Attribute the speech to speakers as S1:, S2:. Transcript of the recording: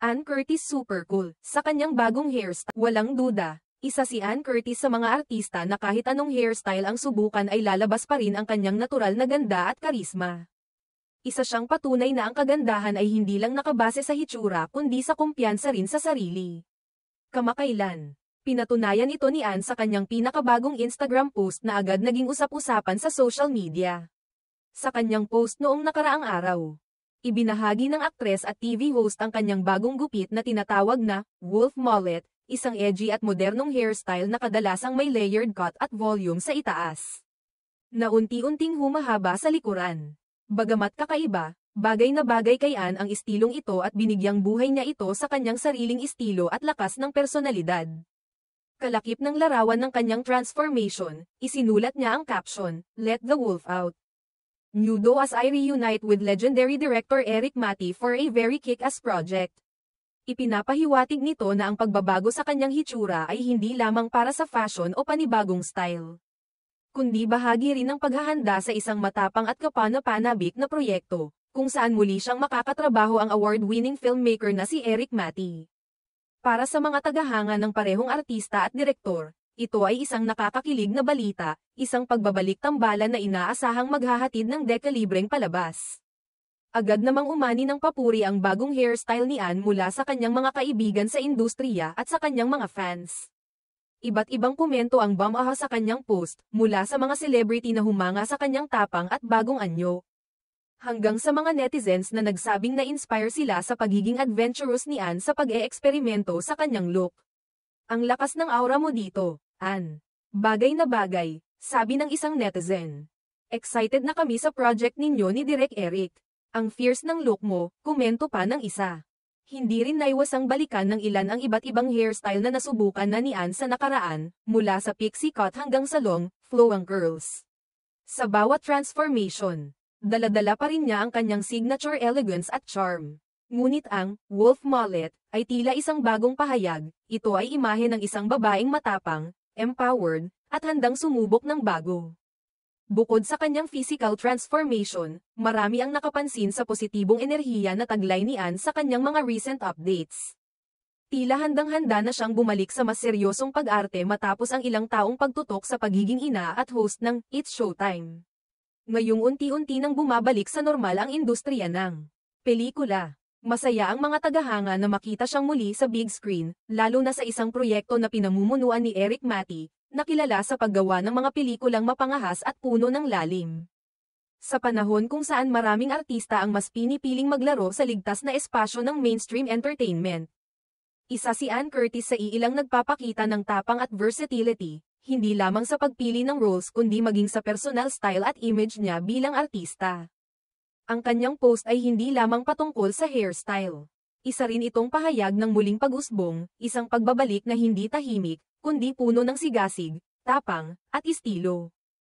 S1: Ann Curtis super cool sa kanyang bagong hairstyle. Walang duda, isa si Ann Curtis sa mga artista na kahit anong hairstyle ang subukan ay lalabas pa rin ang kanyang natural na ganda at karisma. Isa siyang patunay na ang kagandahan ay hindi lang nakabase sa hitsura kundi sa kumpiyansa rin sa sarili. Kamakailan, pinatunayan ito ni Ann sa kanyang pinakabagong Instagram post na agad naging usap-usapan sa social media. Sa kanyang post noong nakaraang araw, ibinahagi ng aktres at TV host ang kanyang bagong gupit na tinatawag na wolf mullet, isang edgy at modernong hairstyle na kadalasang may layered cut at volume sa itaas, na unti-unting humahaba sa likuran. Bagamat kakaiba, bagay na bagay kay Ann ang istilong ito at binigyang buhay niya ito sa kanyang sariling estilo at lakas ng personalidad. Kalakip ng larawan ng kanyang transformation, isinulat niya ang caption, "Let the wolf out. Nudo as I reunite with legendary director Eric Maty for a very kick-ass project." Ipinapahiwatig nito na ang pagbabago sa kanyang hitsura ay hindi lamang para sa fashion o panibagong style, kundi bahagi rin ng paghahanda sa isang matapang at kapana-panabik na proyekto, kung saan muli siyang makakatrabaho ang award-winning filmmaker na si Eric Maty. Para sa mga tagahanga ng parehong artista at direktor, ito ay isang nakakakilig na balita, isang pagbabalik-tambalan na inaasahang maghahatid ng dekalibreng palabas. Agad namang umani ng papuri ang bagong hairstyle ni Ann mula sa kanyang mga kaibigan sa industriya at sa kanyang mga fans. Iba't ibang komento ang bumaha sa kanyang post, mula sa mga celebrity na humanga sa kanyang tapang at bagong anyo, hanggang sa mga netizens na nagsabing na-inspire sila sa pagiging adventurous ni Ann sa pag-eeksperimento sa kanyang look. "Ang lakas ng aura mo dito, Ann. Bagay na bagay," sabi ng isang netizen. "Excited na kami sa project ninyo ni Direk Eric. Ang fierce ng look mo," komento pa ng isa. Hindi rin naiwasang balikan ng ilan ang iba't ibang hairstyle na nasubukan na ni Ann sa nakaraan, mula sa pixie cut hanggang sa long, flowing curls. Sa bawat transformation, dala-dala pa rin niya ang kanyang signature elegance at charm. Ngunit ang wolf mullet ay tila isang bagong pahayag. Ito ay imahe ng isang babaeng matapang, empowered, at handang sumubok ng bago. Bukod sa kanyang physical transformation, marami ang nakapansin sa positibong enerhiya na taglay ni Ann sa kanyang mga recent updates. Tila handang-handa na siyang bumalik sa mas seryosong pag-arte matapos ang ilang taong pagtutok sa pagiging ina at host ng It's Showtime. Ngayong unti-unti nang bumabalik sa normal ang industriya ng pelikula. Masaya ang mga tagahanga na makita siyang muli sa big screen, lalo na sa isang proyekto na pinamumunuan ni Eric Maty, na kilala sa paggawa ng mga pelikulang mapangahas at puno ng lalim. Sa panahon kung saan maraming artista ang mas pinipiling maglaro sa ligtas na espasyo ng mainstream entertainment, isa si Ann Curtis sa iilang nagpapakita ng tapang at versatility, hindi lamang sa pagpili ng roles kundi maging sa personal style at image niya bilang artista. Ang kanyang post ay hindi lamang patungkol sa hairstyle. Isa rin itong pahayag ng muling pag-usbong, isang pagbabalik na hindi tahimik, kundi puno ng sigasig, tapang, at estilo.